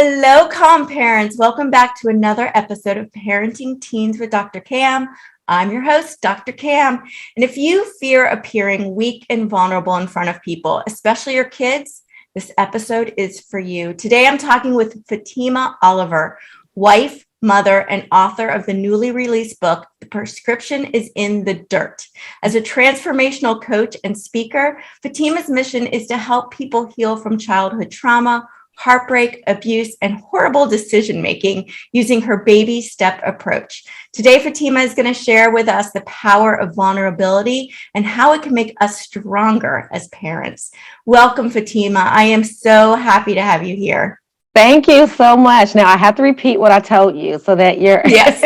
Hello, Calm Parents. Welcome back to another episode of Parenting Teens with Dr. Cam. I'm your host, Dr. Cam. And if you fear appearing weak and vulnerable in front of people, especially your kids, this episode is for you. Today, I'm talking with Fatima Oliver, wife, mother, and author of the newly released book, The Prescription is in the Dirt. As a transformational coach and speaker, Fatima's mission is to help people heal from childhood trauma, heartbreak, abuse, and horrible decision-making using her baby step approach. Today, Fatima is going to share with us the power of vulnerability and how it can make us stronger as parents. Welcome, Fatima. I am so happy to have you here. Thank you so much. Now I have to repeat what I told you so that you're Yes.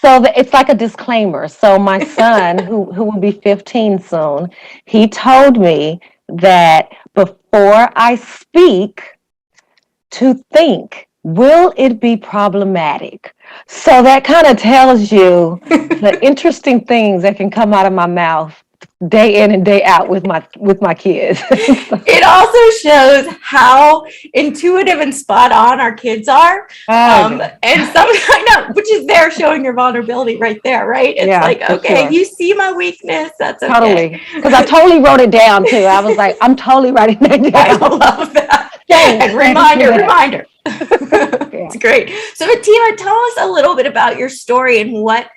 It's like a disclaimer. So my son, who will be 15 soon, he told me that before I speak, to think, will it be problematic? So that kind of tells you the interesting things that can come out of my mouth day in and day out with my kids. It also shows how intuitive and spot on our kids are. And sometimes I know, which is there showing your vulnerability right there, right? It's like, okay, sure. You see my weakness. That's okay. Totally. Because I totally wrote it down too. I was like, I'm totally writing that down. I love that. And reminder. It's great. So Fatima, tell us a little bit about your story and what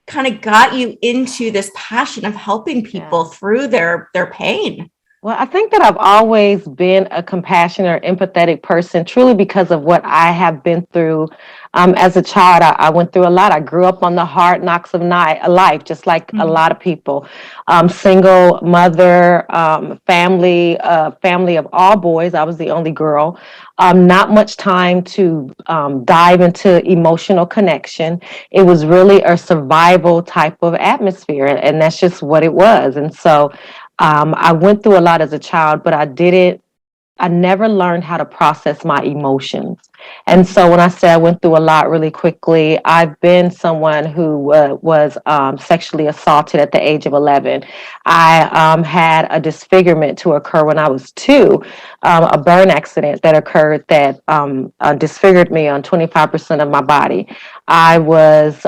kind of got you into this passion of helping people through their pain. Well, I think that I've always been a compassionate or empathetic person, truly because of what I have been through. As a child, I went through a lot. I grew up on the hard knocks of life, just like a lot of people. Single mother, family of all boys. I was the only girl. Not much time to dive into emotional connection. It was really a survival type of atmosphere, and that's just what it was. And so I went through a lot as a child, but I never learned how to process my emotions. And so when I say I went through a lot really quickly, I've been someone who was sexually assaulted at the age of 11. I had a disfigurement to occur when I was 2, a burn accident that occurred that disfigured me on 25% of my body. I was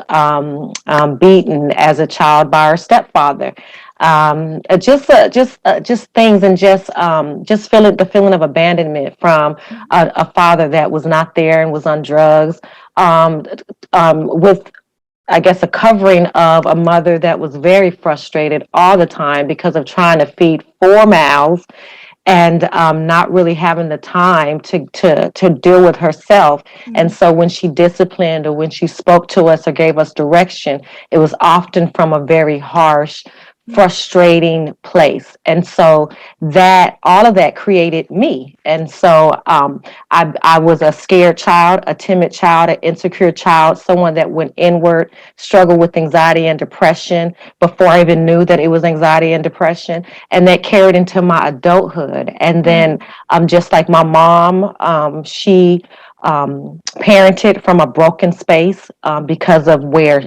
beaten as a child by our stepfather. Just things, and just feeling the feeling of abandonment from a father that was not there and was on drugs, with, I guess, a covering of a mother that was very frustrated all the time because of trying to feed 4 mouths and not really having the time to deal with herself. And so when she disciplined or when she spoke to us or gave us direction, it was often from a very harsh, frustrating place. And so that all of that created me. And so I was a scared child, a timid child, an insecure child, someone that went inward, struggled with anxiety and depression before I even knew that it was anxiety and depression. And that carried into my adulthood. And then just like my mom, she parented from a broken space because of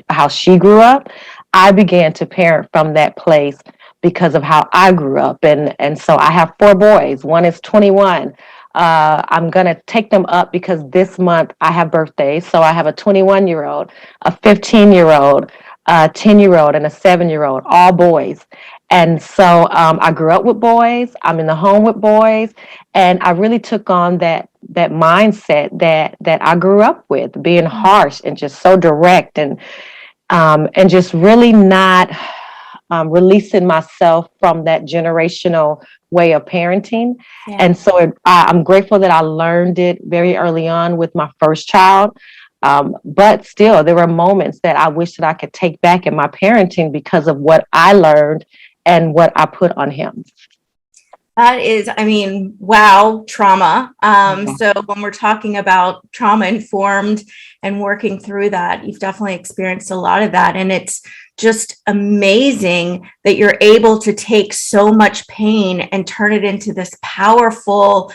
how she grew up. I began to parent from that place because of how I grew up. And so I have 4 boys. One is 21. I'm going to take them up because this month I have birthdays. So I have a 21-year-old, a 15-year-old, a 10-year-old, and a 7-year-old, all boys. And so I grew up with boys. I'm in the home with boys. And I really took on that mindset that I grew up with, being harsh and just so direct and just really not releasing myself from that generational way of parenting. Yeah. And so I'm grateful that I learned it very early on with my first child. But still, there were moments that I wish that I could take back in my parenting because of what I learned and what I put on him. That is, wow, trauma. So when we're talking about trauma informed and working through that, you've definitely experienced a lot of that. And it's just amazing that you're able to take so much pain and turn it into this powerful,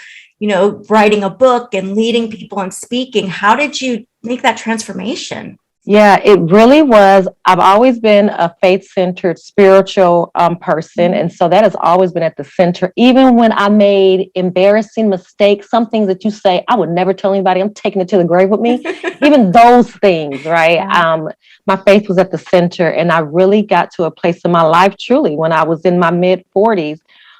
writing a book and leading people and speaking. How did you make that transformation? Yeah, it really was. I've always been a faith-centered, spiritual person. Mhm. And so that has always been at the center. Even when I made embarrassing mistakes, some things that you say, I would never tell anybody, I'm taking it to the grave with me. Even those things, right? Yeah. My faith was at the center. And I really got to a place in my life, truly, when I was in my mid 40s,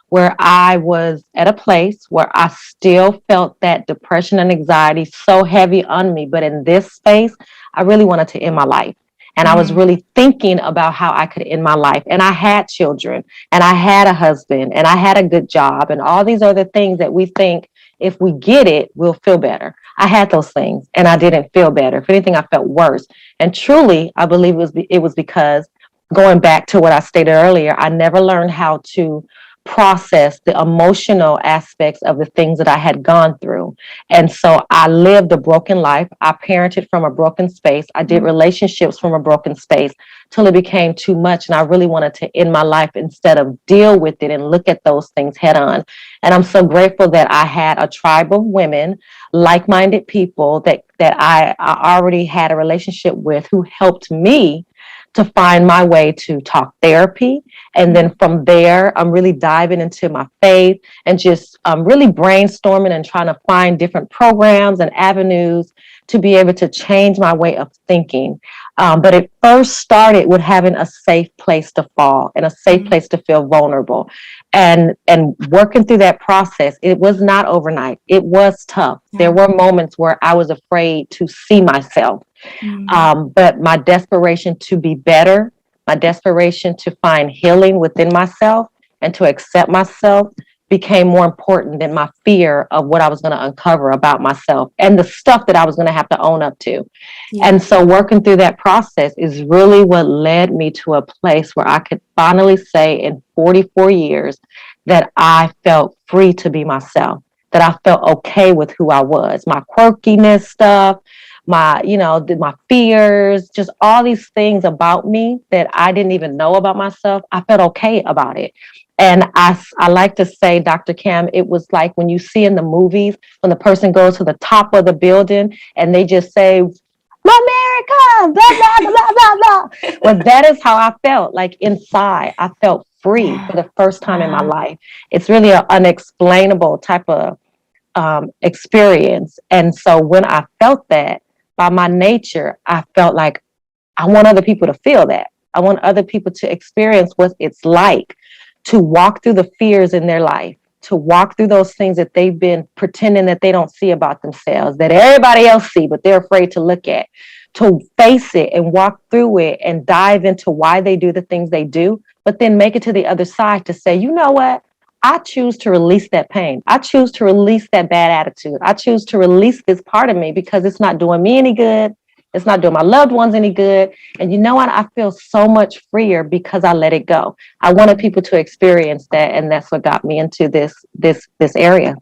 where I was at a place where I still felt that depression and anxiety so heavy on me. But in this space, I really wanted to end my life. And I was Mm. really thinking about how I could end my life. And I had children and I had a husband and I had a good job and all these other things that we think if we get it, we'll feel better. I had those things and I didn't feel better. If anything, I felt worse. And truly, I believe it was because going back to what I stated earlier, I never learned how to process the emotional aspects of the things that I had gone through. And so I lived a broken life. I parented from a broken space. I did Mm. relationships from a broken space till it became too much. And I really wanted to end my life instead of deal with it and look at those things head on. And I'm so grateful that I had a tribe of women, like-minded people that I already had a relationship with who helped me to find my way to talk therapy. And then from there, I'm really diving into my faith and just really brainstorming and trying to find different programs and avenues to be able to change my way of thinking. But it first started with having a safe place to fall and a safe Mm. place to feel vulnerable. And working through that process, it was not overnight. It was tough. There Yeah. were moments where I was afraid to see myself. Mm. But my desperation to be better, my desperation to find healing within myself and to accept myself became more important than my fear of what I was going to uncover about myself and the stuff that I was going to have to own up to. Yeah. And so working through that process is really what led me to a place where I could finally say in 44 years that I felt free to be myself, that I felt okay with who I was, my quirkiness stuff, my fears, just all these things about me that I didn't even know about myself. I felt okay about it. And I like to say, Dr. Cam, it was like when you see in the movies when the person goes to the top of the building and they just say, America, blah, blah, blah, blah, blah. Well, that is how I felt. Like inside, I felt free for Yeah. the first time in my Wow. life. It's really an unexplainable type of experience. And so when I felt that, by my nature, I felt like I want other people to feel that. I want other people to experience what it's like to walk through the fears in their life, to walk through those things that they've been pretending that they don't see about themselves, that everybody else see, but they're afraid to look at, to face it and walk through it and dive into why they do the things they do, but then make it to the other side to say, you know what? I choose to release that pain. I choose to release that bad attitude. I choose to release this part of me because it's not doing me any good. It's not doing my loved ones any good. And you know what? I feel so much freer because I let it go. I wanted people to experience that, and that's what got me into this area.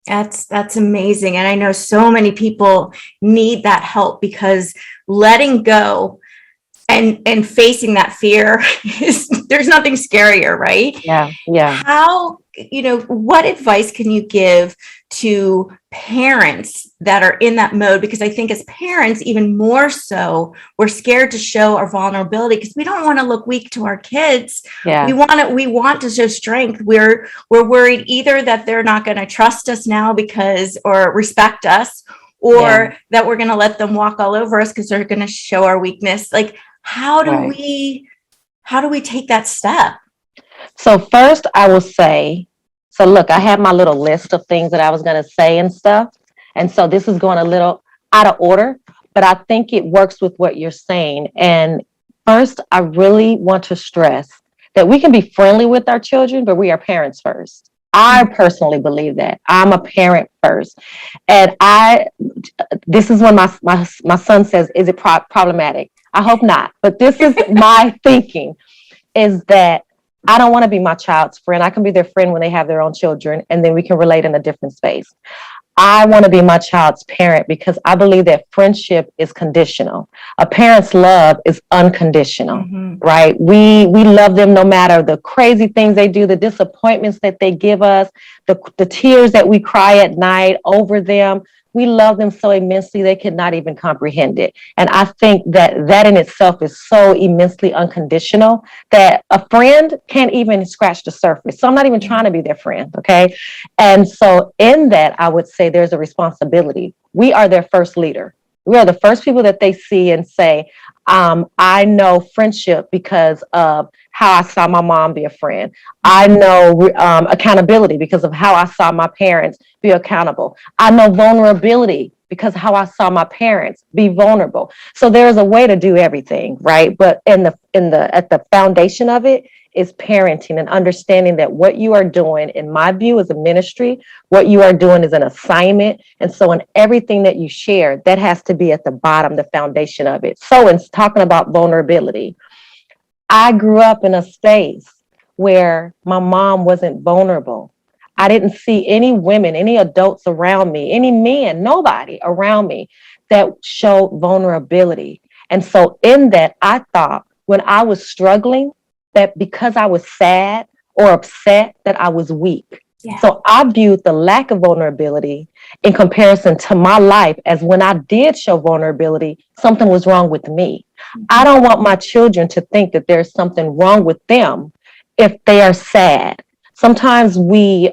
That's amazing. And I know so many people need that help because letting go and facing that fear is there's nothing scarier, right? Yeah, yeah. How, what advice can you give to parents that are in that mode? Because I think as parents, even more so, we're scared to show our vulnerability because we don't want to look weak to our kids. Yeah. We want to show strength. We're worried either that they're not going to trust us now because or respect us, or Yeah. that we're going to let them walk all over us because they're going to show our weakness. Like, how do Right. we take that step? So first I will say, so look, I have my little list of things that I was going to say and stuff. And so this is going a little out of order, but I think it works with what you're saying. And first, I really want to stress that we can be friendly with our children, but we are parents first. I personally believe that. I'm a parent first. And this is when my son says, is it problematic? I hope not. But this is my thinking is that I don't want to be my child's friend. I can be their friend when they have their own children, and then we can relate in a different space. I want to be my child's parent because I believe that friendship is conditional. A parent's love is unconditional, Mm-hmm. right? We love them no matter the crazy things they do, the disappointments that they give us, the tears that we cry at night over them. we love them so immensely they could not even comprehend it. And I think that that in itself is so immensely unconditional that a friend can't even scratch the surface. So I'm not even trying to be their friend, okay? And so in that, I would say there's a responsibility. We are their first leader. We are the first people that they see and say, I know friendship because of how I saw my mom be a friend. I know accountability because of how I saw my parents be accountable. I know vulnerability because how I saw my parents be vulnerable. So there's a way to do everything, right? But at the foundation of it is parenting and understanding that what you are doing, in my view, is a ministry. What you are doing is an assignment. And so in everything that you share, that has to be at the bottom, the foundation of it. So in talking about vulnerability, I grew up in a space where my mom wasn't vulnerable. I didn't see any women, any adults around me, any men, nobody around me that showed vulnerability. And so in that, I thought when I was struggling, that because I was sad or upset, that I was weak. Yeah. So I viewed the lack of vulnerability in comparison to my life as when I did show vulnerability, something was wrong with me. Mm-hmm. I don't want my children to think that there's something wrong with them if they are sad. Sometimes we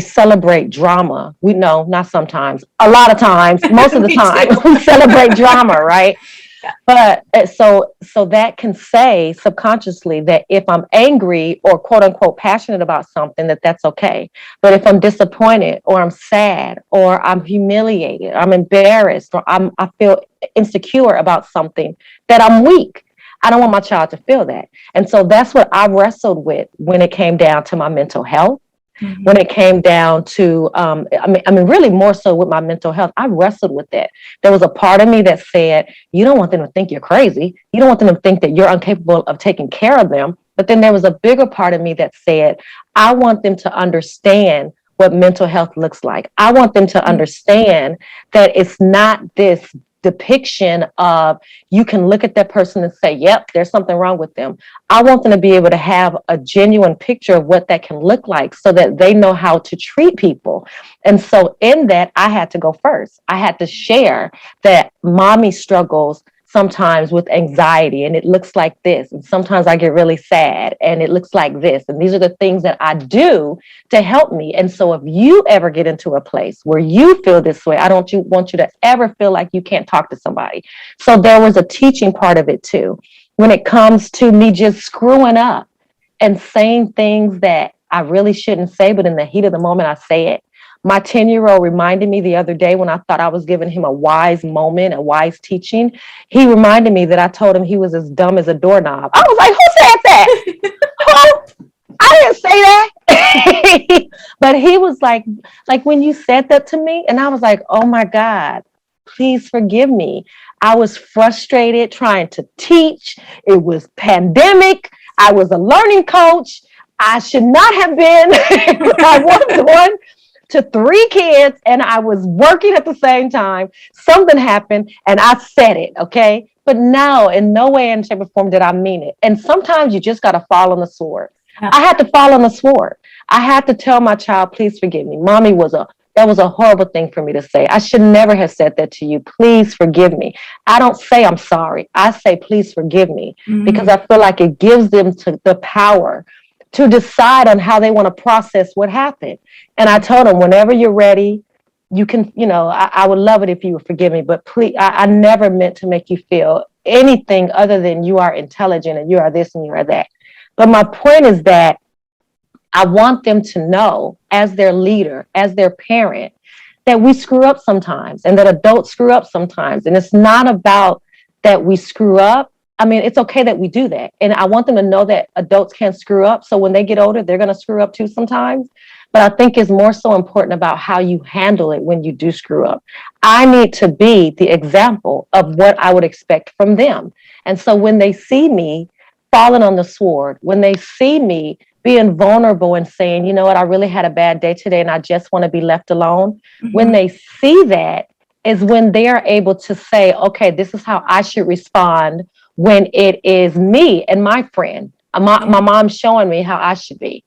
celebrate drama. We know, not sometimes, a lot of times, most of the time, we celebrate drama, right? Yeah. But so that can say subconsciously that if I'm angry or quote unquote passionate about something, that's okay. But if I'm disappointed or I'm sad or I'm humiliated, I'm embarrassed, or I feel insecure about something, that I'm weak. I don't want my child to feel that. And so that's what I wrestled with when it came down to my mental health. Mm-hmm. When it came down to, really more so with my mental health, I wrestled with that. There was a part of me that said, you don't want them to think you're crazy. You don't want them to think that you're incapable of taking care of them. But then there was a bigger part of me that said, I want them to understand what mental health looks like. I want them to understand that it's not this depiction of you can look at that person and say, yep, there's something wrong with them. I want them to be able to have a genuine picture of what that can look like so that they know how to treat people. And so in that, I had to go first. I had to share that mommy struggles sometimes with anxiety and it looks like this. And sometimes I get really sad and it looks like this. And these are the things that I do to help me. And so if you ever get into a place where you feel this way, I don't want you to ever feel like you can't talk to somebody. So there was a teaching part of it too. When it comes to me just screwing up and saying things that I really shouldn't say, but in the heat of the moment, I say it. My 10-year-old reminded me the other day when I thought I was giving him a wise moment, a wise teaching. He reminded me that I told him he was as dumb as a doorknob. I was like, who said that? Who? I didn't say that. But he was like when you said that to me, and I was like, oh my God, please forgive me. I was frustrated trying to teach. It was pandemic. I was a learning coach. I should not have been. I was one to 3 kids and I was working at the same time. Something happened and I said it, okay? But no, in no way, in shape, or form did I mean it. And sometimes you just got to fall on the sword. Yeah. I had to fall on the sword. I had to tell my child, please forgive me. Mommy that was a horrible thing for me to say. I should never have said that to you. Please forgive me. I don't say I'm sorry. I say, please forgive me, because I feel like it gives them the power to decide on how they want to process what happened. And I told them, whenever you're ready, you can, I would love it if you would forgive me, but please, I never meant to make you feel anything other than you are intelligent and you are this and you are that. But my point is that I want them to know, as their leader, as their parent, that we screw up sometimes and that adults screw up sometimes. And it's not about that we screw up. I mean, it's okay that we do that. And I want them to know that adults can screw up. So when they get older, they're going to screw up too sometimes. But I think it's more so important about how you handle it when you do screw up. I need to be the example of what I would expect from them. And so when they see me falling on the sword, when they see me being vulnerable and saying, you know what, I really had a bad day today and I just want to be left alone. Mm-hmm. When they see that is when they are able to say, okay, this is how I should respond when it is me and my friend. My mom's showing me how I should be.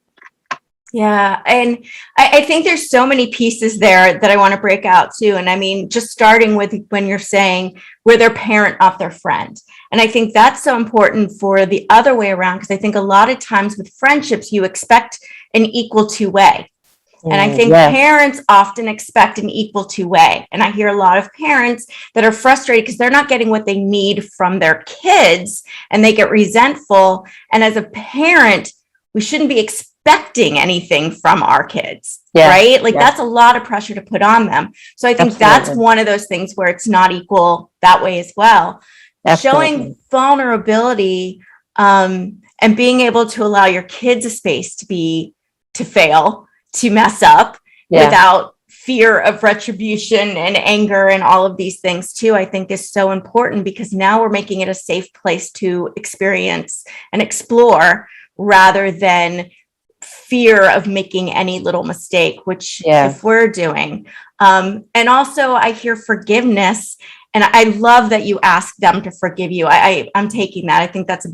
Yeah. And I think there's so many pieces there that I want to break out too. And I mean, just starting with when you're saying we're their parent, not their friend. And I think that's so important for the other way around, because I think a lot of times with friendships, you expect an equal two-way. And I think Yes. parents often expect an equal two-way. And I hear a lot of parents that are frustrated because they're not getting what they need from their kids and they get resentful. And as a parent, we shouldn't be expecting anything from our kids, Yeah. right? Like Yeah. that's a lot of pressure to put on them. So I think that's Absolutely. one of those things where it's not equal that way as well. Absolutely. Showing vulnerability, and being able to allow your kids a space to fail, to mess up Yeah. without fear of retribution and anger and all of these things too, I think is so important, because now we're making it a safe place to experience and explore rather than fear of making any little mistake, which Yes. if we're doing. And also I hear forgiveness. And I love that you ask them to forgive you. I'm taking that. I think that's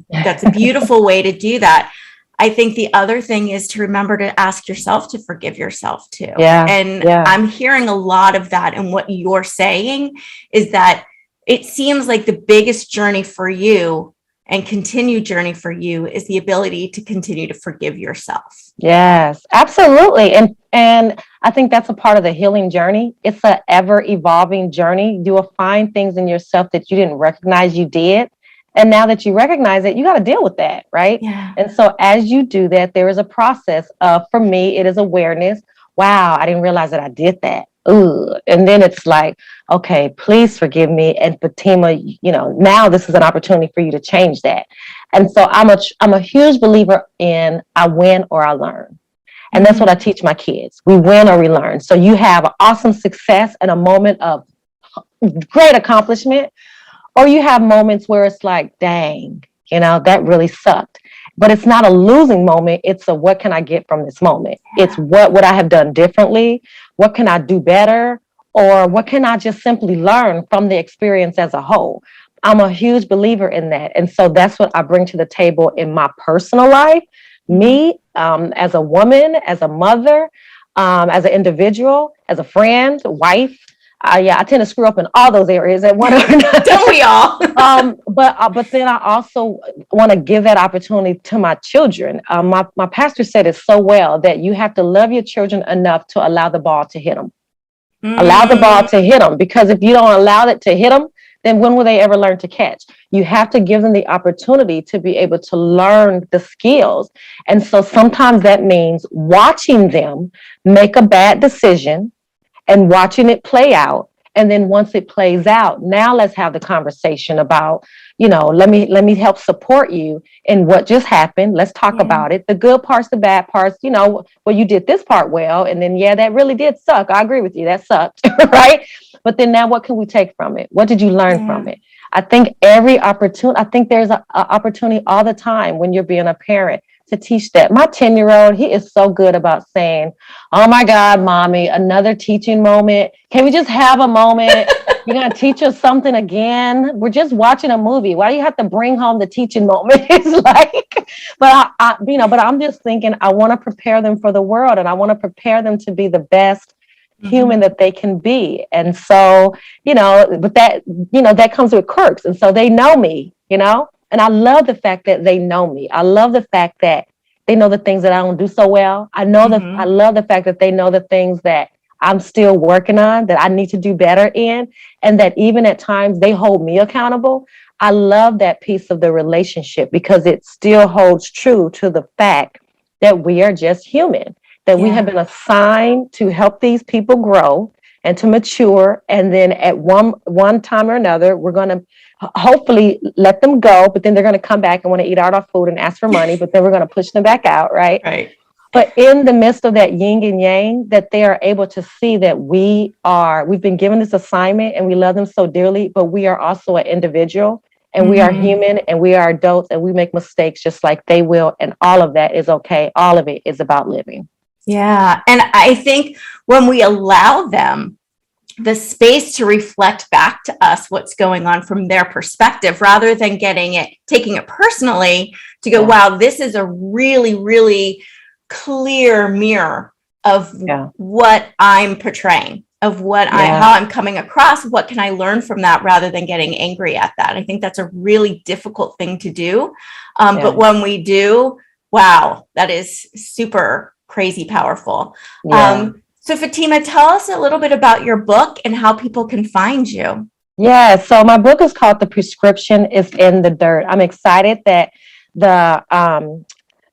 a beautiful way to do that. I think the other thing is to remember to ask yourself to forgive yourself too. Yeah. And Yeah. I'm hearing a lot of that. And what you're saying is that it seems like the biggest journey for you and continued journey for you is the ability to continue to forgive yourself. Yes, absolutely. And I think that's a part of the healing journey. It's an ever evolving journey. You will find things in yourself that you didn't recognize you did. And now that you recognize it, you got to deal with that, right? Yeah. And so as you do that, there is a process of, for me, it is awareness. Wow, I didn't realize that I did that. Ooh. And then it's like, okay, please forgive me. And Fatima, now this is an opportunity for you to change that. And so I'm a huge believer in I win or I learn. And that's what I teach my kids. We win or we learn. So you have an awesome success and a moment of great accomplishment, or you have moments where it's like, dang, that really sucked. But it's not a losing moment. It's a, what can I get from this moment? Yeah. It's what would I have done differently? What can I do better? Or what can I just simply learn from the experience as a whole? I'm a huge believer in that. And so that's what I bring to the table in my personal life. Me, as a woman, as a mother, as an individual, as a friend, wife. I tend to screw up in all those areas at one or another. Don't we all? But then I also want to give that opportunity to my children. My pastor said it so well that you have to love your children enough to allow the ball to hit them. Allow the ball to hit them, because if you don't allow it to hit them, then when will they ever learn to catch? You have to give them the opportunity to be able to learn the skills. And so sometimes that means watching them make a bad decision and watching it play out. And then once it plays out, now let's have the conversation about, let me help support you in what just happened. Let's talk about it. The good parts, the bad parts, well, you did this part well. And then, that really did suck. I agree with you. That sucked, right? But then now what can we take from it? What did you learn from it? I think I think there's an opportunity all the time when you're being a parent to teach that. My 10-year-old, he is so good about saying, oh my God, mommy, another teaching moment. Can we just have a moment? You're going to teach us something again? We're just watching a movie. Why do you have to bring home the teaching moment? It's like, but but I'm just thinking, I want to prepare them for the world, and I want to prepare them to be the best human that they can be. And so, but that comes with quirks. And so they know me, and I love the fact that they know me. I love the fact that they know the things that I don't do so well. I love the fact that they know the things that I'm still working on, that I need to do better in, and that even at times they hold me accountable. I love that piece of the relationship, because it still holds true to the fact that we are just human, that we have been assigned to help these people grow and to mature. And then at one time or another, we're going to hopefully let them go, but then they're going to come back and want to eat all our food and ask for money, but then we're going to push them back out, right? Right. But in the midst of that yin and yang, that they are able to see that we've been given this assignment and we love them so dearly, but we are also an individual, and we are human, and we are adults, and we make mistakes just like they will. And all of that is okay. All of it is about living. Yeah. And I think when we allow them the space to reflect back to us what's going on from their perspective, rather than taking it personally, to go, wow, this is a really, really clear mirror of Yeah. what I'm portraying, of how I'm coming across. What can I learn from that rather than getting angry at that? I think that's a really difficult thing to do. But when we do, wow, that is super crazy powerful. Yeah. So Fatima, tell us a little bit about your book and how people can find you. Yeah, so my book is called The Prescription is in the Dirt. I'm excited that the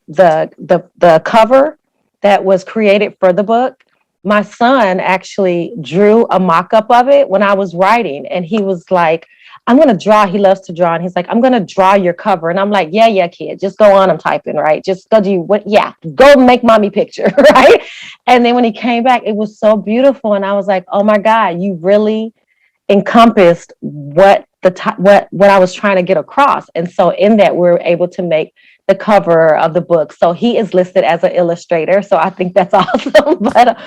the cover that was created for the book, my son actually drew a mock-up of it when I was writing, and he was like, I'm going to draw. He loves to draw, and he's like, I'm going to draw your cover. And I'm like, yeah, kid, just go on. I'm typing, right? Just go do what? Yeah, go make mommy picture, right? And then when he came back, it was so beautiful, and I was like, oh my God, you really encompassed what what I was trying to get across. And so in that, we were able to make the cover of the book. So he is listed as an illustrator. So I think that's awesome. But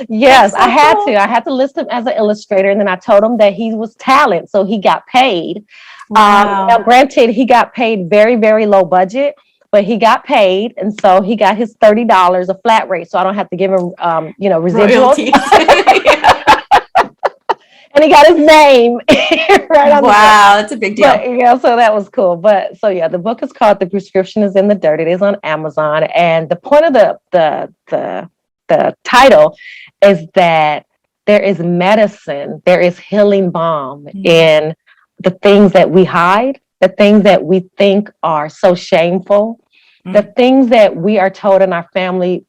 yes, so I had to list him as an illustrator. And then I told him that he was talent. So he got paid. Wow. Now, granted, he got paid very, very low budget, but he got paid. And so he got his $30 a flat rate. So I don't have to give him, residuals. And he got his name right on. Wow, that's a big deal. But, so that was cool. But so yeah, the book is called The Prescription is in the Dirt. It is on Amazon. And the point of the title is that there is medicine, there is healing balm in the things that we hide, the things that we think are so shameful, the things that we are told in our family,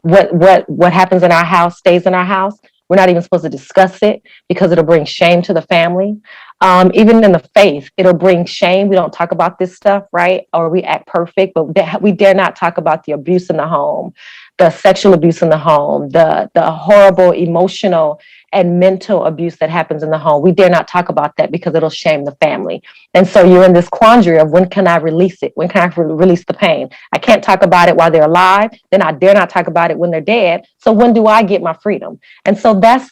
what happens in our house stays in our house. We're not even supposed to discuss it because it'll bring shame to the family. Even in the faith, it'll bring shame. We don't talk about this stuff, right? Or we act perfect, but we dare not talk about the abuse in the home, the sexual abuse in the home, the horrible emotional and mental abuse that happens in the home. We dare not talk about that because it'll shame the family. And so you're in this quandary of when can I release it? When can I release the pain? I can't talk about it while they're alive. Then I dare not talk about it when they're dead. So when do I get my freedom? And so that's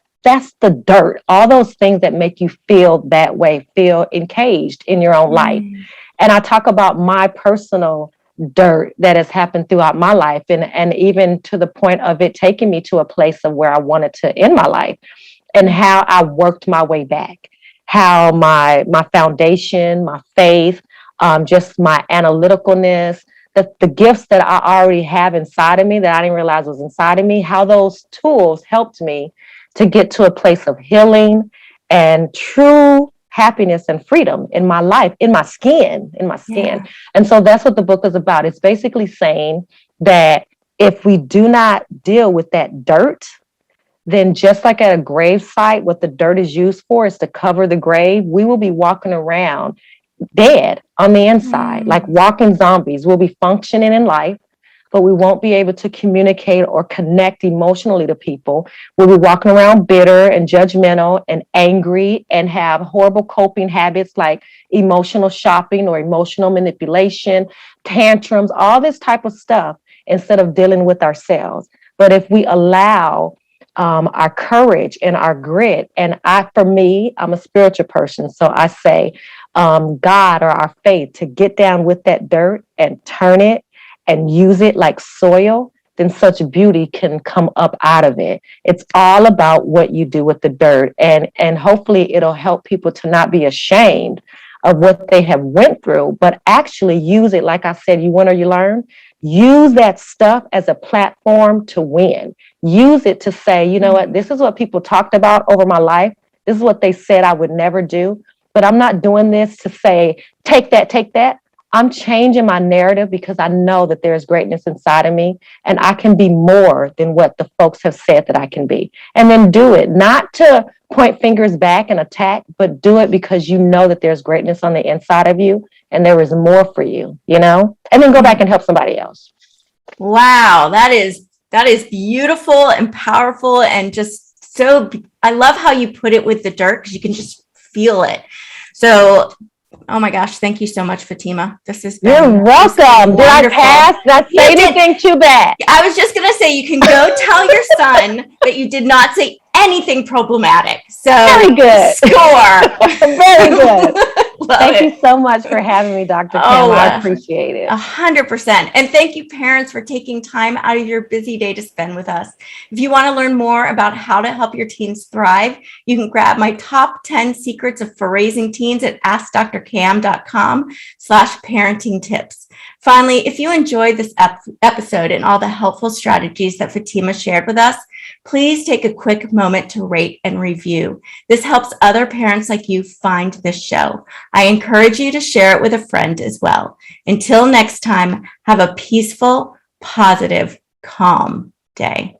the dirt, all those things that make you feel that way, feel encaged in your own life. And I talk about my personal dirt that has happened throughout my life, and even to the point of it taking me to a place of where I wanted to end my life, and how I worked my way back, how my foundation, my faith, just my analyticalness, the gifts that I already have inside of me that I didn't realize was inside of me, how those tools helped me to get to a place of healing and true happiness and freedom in my life, in my skin. Yeah. And so that's what the book is about. It's basically saying that if we do not deal with that dirt, then just like at a grave site, what the dirt is used for is to cover the grave. We will be walking around dead on the inside, like walking zombies. We'll be functioning in life, but we won't be able to communicate or connect emotionally to people. We'll be walking around bitter and judgmental and angry and have horrible coping habits like emotional shopping or emotional manipulation, tantrums, all this type of stuff instead of dealing with ourselves. But if we allow our courage and our grit, and for me, I'm a spiritual person, so I say God or our faith to get down with that dirt and turn it and use it like soil, then such beauty can come up out of it. It's all about what you do with the dirt, and hopefully it'll help people to not be ashamed of what they have went through, but actually use it. Like I said, you win or you learn. Use that stuff as a platform to win. Use it to say, you know what, this is what people talked about over my life. This is what they said I would never do, but I'm not doing this to say, take that, take that. I'm changing my narrative because I know that there's greatness inside of me and I can be more than what the folks have said that I can be. And then do it, not to point fingers back and attack, but do it because you know that there's greatness on the inside of you and there is more for you, and then go back and help somebody else. Wow, that is beautiful and powerful, and just so, I love how you put it with the dirt because you can just feel it. So, oh my gosh, thank you so much, Fatima. This is You're welcome. Did I pass? Did I say anything too bad? I was just gonna say you can go tell your son that you did not say anything problematic. So very good. Score. Very good. Thank you it. so much for having me, Dr. Kim. Oh, I appreciate it. 100%. And thank you, parents, for taking time out of your busy day to spend with us. If you want to learn more about how to help your teens thrive, you can grab my top 10 secrets for raising teens at askdrcam.com/parenting tips. Finally, if you enjoyed this episode and all the helpful strategies that Fatima shared with us, please take a quick moment to rate and review. This helps other parents like you find this show. I encourage you to share it with a friend as well. Until next time, have a peaceful, positive, calm day.